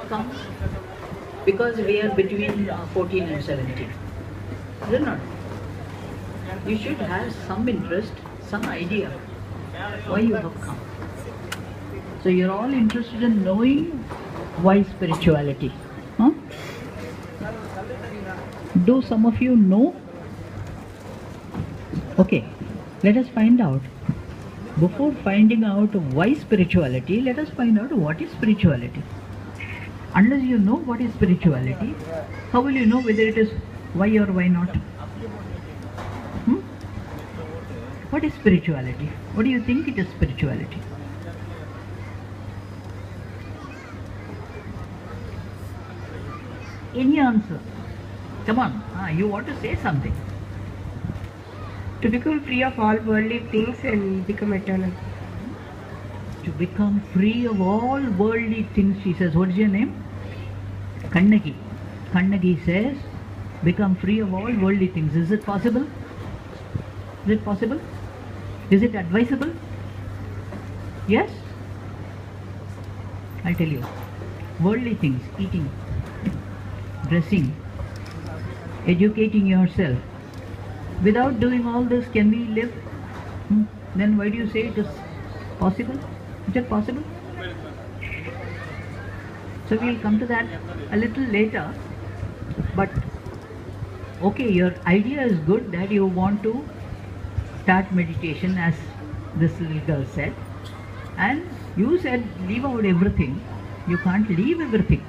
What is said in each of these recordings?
come? Because we are between 14 and 17. Is it not? You should have some interest, some idea why you have come. So you're all interested in knowing why spirituality. Huh? Do some of you know? Okay, let us find out. Before finding out why spirituality, let us find out what is spirituality. Unless you know what is spirituality, how will you know whether it is why or why not? What is spirituality? What do you think it is spirituality? Any answer? Come on, you want to say something. To become free of all worldly things and become eternal. To become free of all worldly things, she says. What is your name? Kannagi. Kannagi says, become free of all worldly things. Is it possible? Is it possible? Is it advisable? Yes? I'll tell you. Worldly things, eating, dressing, educating yourself. Without doing all this, can we live? Then why do you say it is possible? Is it possible? So we'll come to that a little later. But okay, your idea is good that you want to start meditation, as this little girl said. And you said leave out everything. You can't leave everything.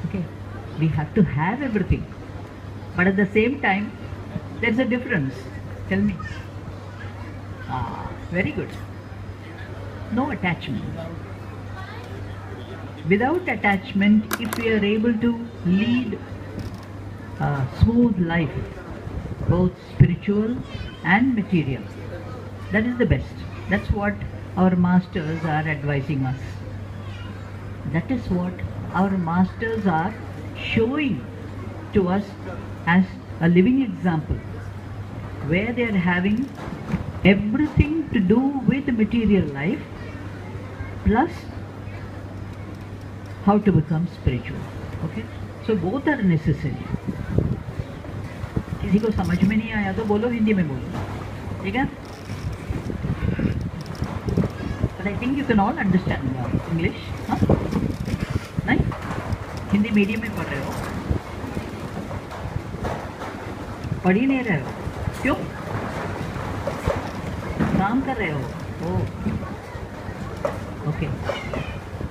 Okay, we have to have everything. But at the same time, there's a difference. Tell me. Very good. No attachment. Without attachment, if we are able to lead a smooth life, both spiritual and material, that is the best. That's what our masters are advising us. That is what our masters are showing to us as a living example, where they are having everything to do with material life plus how to become spiritual. Okay, so both are necessary. किसी को समझ में नहीं आया तो बोलो, हिंदी में बोलो, ठीक है? But I think you can all understand English, huh? नहीं? हिंदी मीडियम में पढ़ रहे हो? पढ़ ही नहीं रहे हो? क्यों? काम कर रहे हो? ओह, ओके.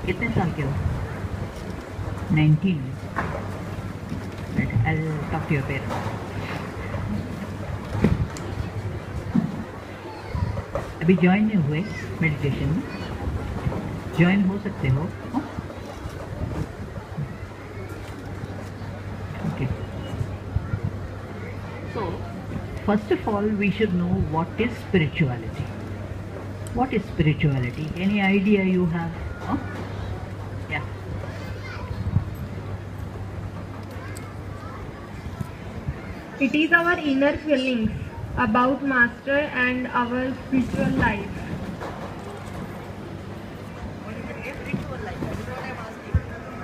कितने साल के हो? 19. I'll talk to your parents. अभी ज्वाइन नहीं हुए मेडिटेशन में? ज्वाइन हो सकते हो? Okay. So, first of all, we should know what is spirituality. What is spirituality? Any idea you have? Huh? Yeah. It is our inner feelings about Master and our spiritual life.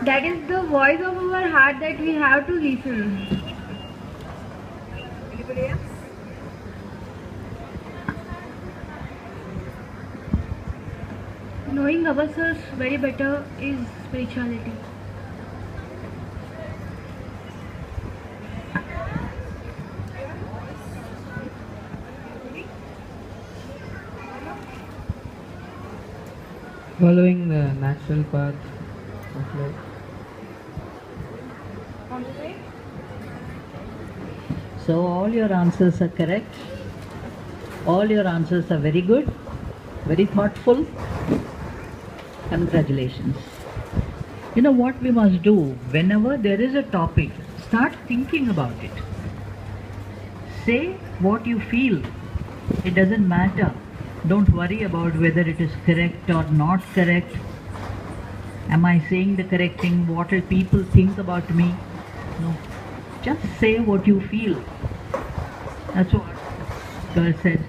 That is the voice of our heart that we have to listen. Anybody else? Knowing ourselves very better is spirituality. Following the natural path of life. So all your answers are correct. All your answers are very good, very thoughtful. Congratulations. You know what we must do? Whenever there is a topic, start thinking about it. Say what you feel. It doesn't matter. Don't worry about whether it is correct or not correct. Am I saying the correct thing? What will people think about me? No. Just say what you feel. That's what girl said.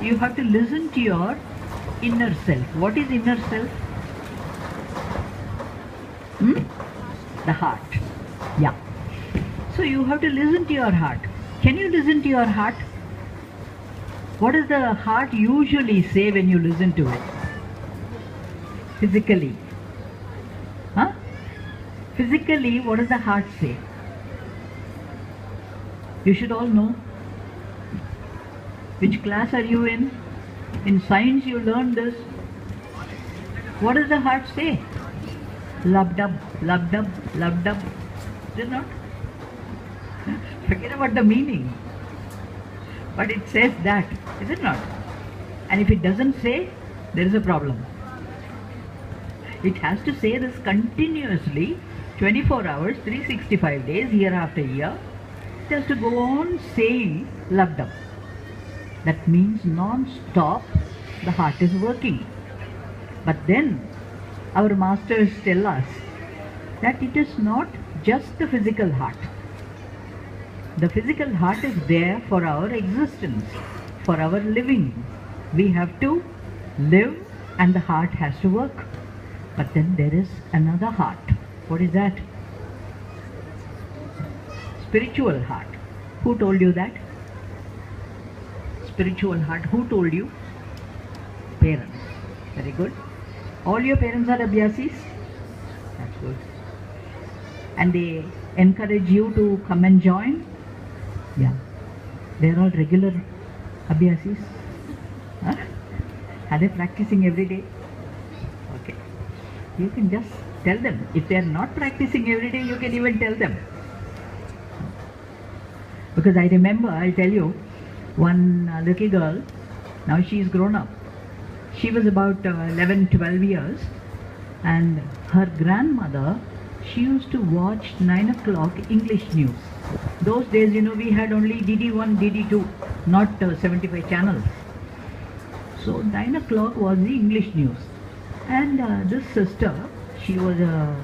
You have to listen to your inner self. What is inner self? The heart. Yeah. So you have to listen to your heart. Can you listen to your heart? What does the heart usually say when you listen to it? Physically. Huh? Physically, what does the heart say? You should all know. Which class are you in? In science you learned this. What does the heart say? Lub-dub, lub-dub, lub-dub. Is it not? Forget about the meaning. But it says that, is it not? And if it doesn't say, there is a problem. It has to say this continuously, 24 hours, 365 days, year after year. It has to go on saying lub-dub. That means non-stop the heart is working. But then our masters tell us that it is not just the physical heart. The physical heart is there for our existence, for our living. We have to live and the heart has to work. But then there is another heart. What is that? Spiritual heart. Who told you that? Spiritual heart. Who told you? Parents. Very good. All your parents are abhyasis? That's good. And they encourage you to come and join? Yeah. They are all regular abhyasis? Huh? Are they practicing every day? Okay. You can just tell them. If they are not practicing every day, you can even tell them. Because I remember, I'll tell you, one little girl, now she is grown up. She was about 11, 12 years, and her grandmother, she used to watch 9 o'clock English news. Those days, you know, we had only DD1, DD2, not 75 channels. So 9 o'clock was the English news. And this sister, she was a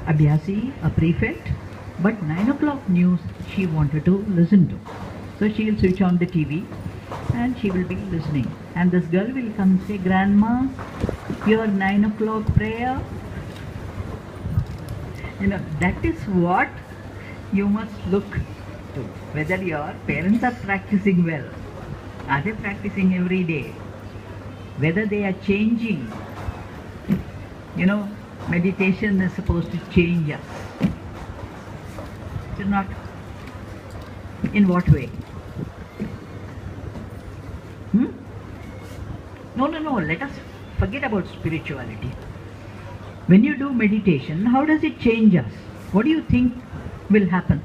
abhyasi, a prefect, but 9 o'clock news she wanted to listen to. So she will switch on the TV and she will be listening. And this girl will come and say, Grandma, your 9 o'clock prayer. You know, that is what you must look to. Whether your parents are practicing well. Are they practicing every day? Whether they are changing. You know, meditation is supposed to change us. It is not. In what way? No, let us forget about spirituality. When you do meditation, how does it change us? What do you think will happen?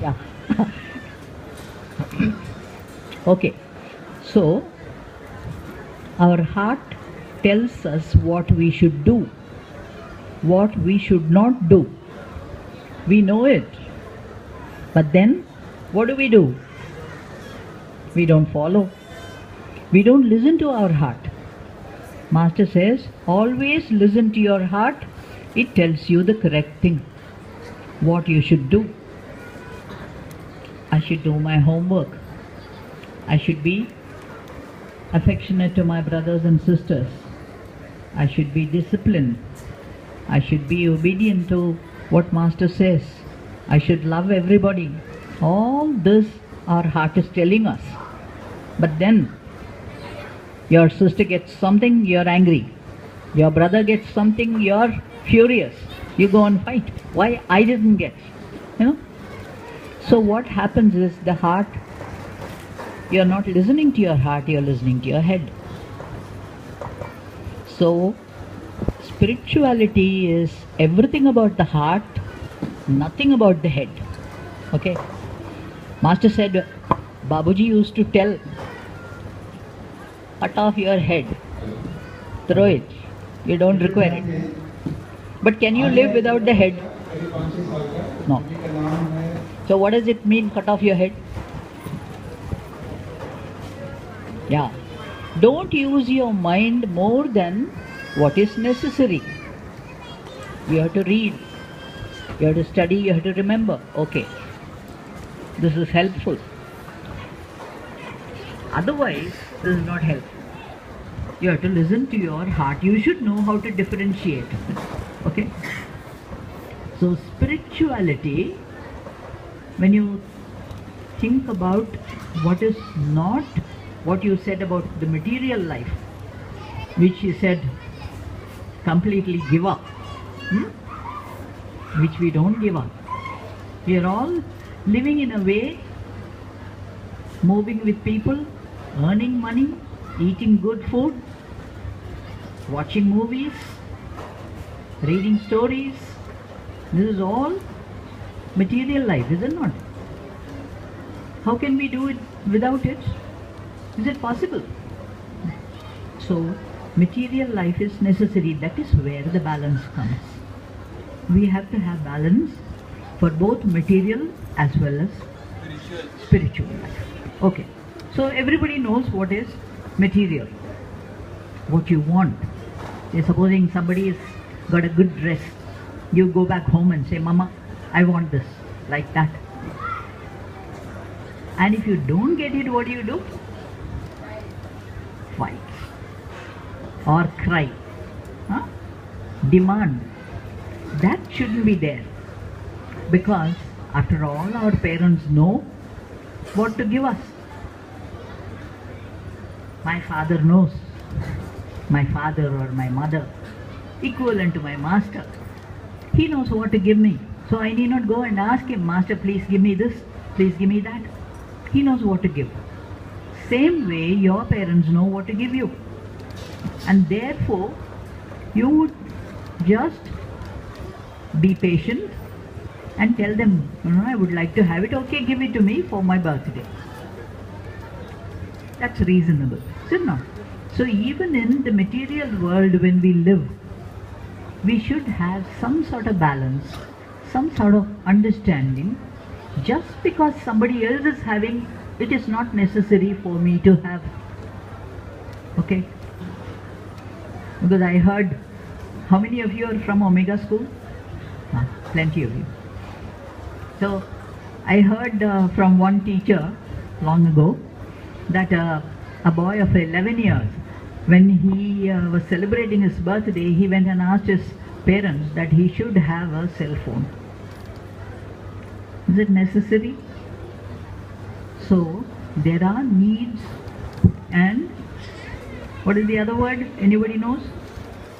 Yeah. Okay. So, our heart tells us what we should do, what we should not do. We know it. But then, what do? We don't follow. We don't listen to our heart. Master says, always listen to your heart. It tells you the correct thing, what you should do. I should do my homework. I should be affectionate to my brothers and sisters. I should be disciplined. I should be obedient to what Master says. I should love everybody. All this our heart is telling us. But then, your sister gets something, you're angry. Your brother gets something, you're furious. You go and fight. Why I didn't get? You know? So what happens is the heart, you're not listening to your heart, you're listening to your head. So spirituality is everything about the heart, nothing about the head. Okay? Master said, Babuji used to tell, cut off your head, Throw it. You don't require it. But can you live without the head? No. So what does it mean, cut off your head? Yeah. Don't use your mind more than what is necessary. You have to read, you have to study, you have to remember. Okay, this is helpful. Otherwise, this is not helpful. You have to listen to your heart. You should know how to differentiate. Okay? So spirituality, when you think about what is not what you said about the material life, which you said completely give up, which we don't give up. We are all living in a way, moving with people, earning money, eating good food, watching movies, reading stories. This is all material life, is it not? How can we do it without it? Is it possible? So, material life is necessary. That is where the balance comes. We have to have balance for both material as well as spiritual life. Okay. So everybody knows what is material. What you want. Supposing somebody has got a good dress, you go back home and say, Mama, I want this, like that. And if you don't get it, what do? Fight. Or cry. Demand. That shouldn't be there. Because after all, our parents know what to give us. My father knows. My father or my mother, equivalent to my master, he knows what to give me. So I need not go and ask him, Master, please give me this, please give me that. He knows what to give. Same way your parents know what to give you. And therefore, you would just be patient and tell them, I would like to have it. Okay, give it to me for my birthday. That's reasonable, is it not? So even in the material world when we live, we should have some sort of balance, some sort of understanding. Just because somebody else is having, it is not necessary for me to have. Okay? Because I heard, how many of you are from Omega School? Plenty of you. So I heard from one teacher long ago that a boy of 11 years, when he was celebrating his birthday, he went and asked his parents that he should have a cell phone. Is it necessary? So there are needs and what is the other word? Anybody knows?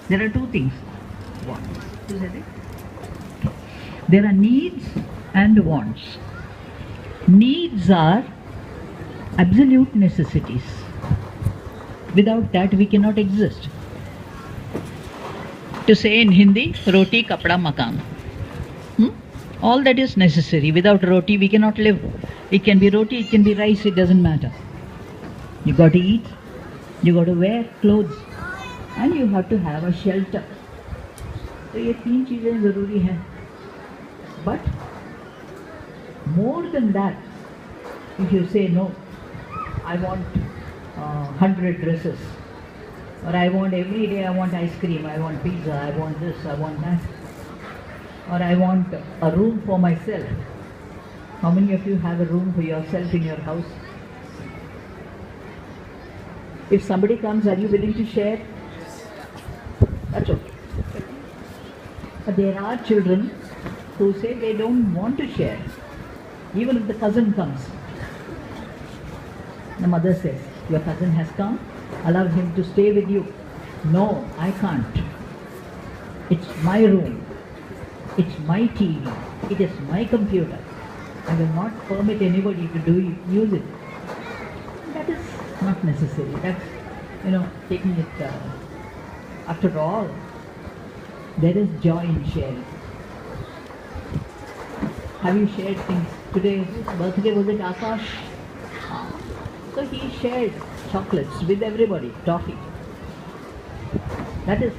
There are two things. Wants. Is that it? There are needs and wants. Needs are absolute necessities. Without that we cannot exist. To say in Hindi, roti, kapda, makan. All that is necessary. Without roti we cannot live. It can be roti, it can be rice, it doesn't matter. You got to eat, you got to wear clothes, and you have to have a shelter. So ये तीन चीजें जरूरी हैं. But more than that, if you say no, I want 100 dresses, or I want every day I want ice cream, I want pizza, I want this, I want that, or I want a room for myself. How many of you have a room for yourself in your house? If somebody comes, are you willing to share? That's okay. But there are children who say they don't want to share. Even if the cousin comes. The mother says, your cousin has come, allow him to stay with you. No, I can't. It's my room. It's my TV. It is my computer. I will not permit anybody to use it. That is not necessary. That's, taking it. After all, there is joy in sharing. Have you shared things? Today's birthday, was it Akash? So he shared chocolates with everybody, toffee. That is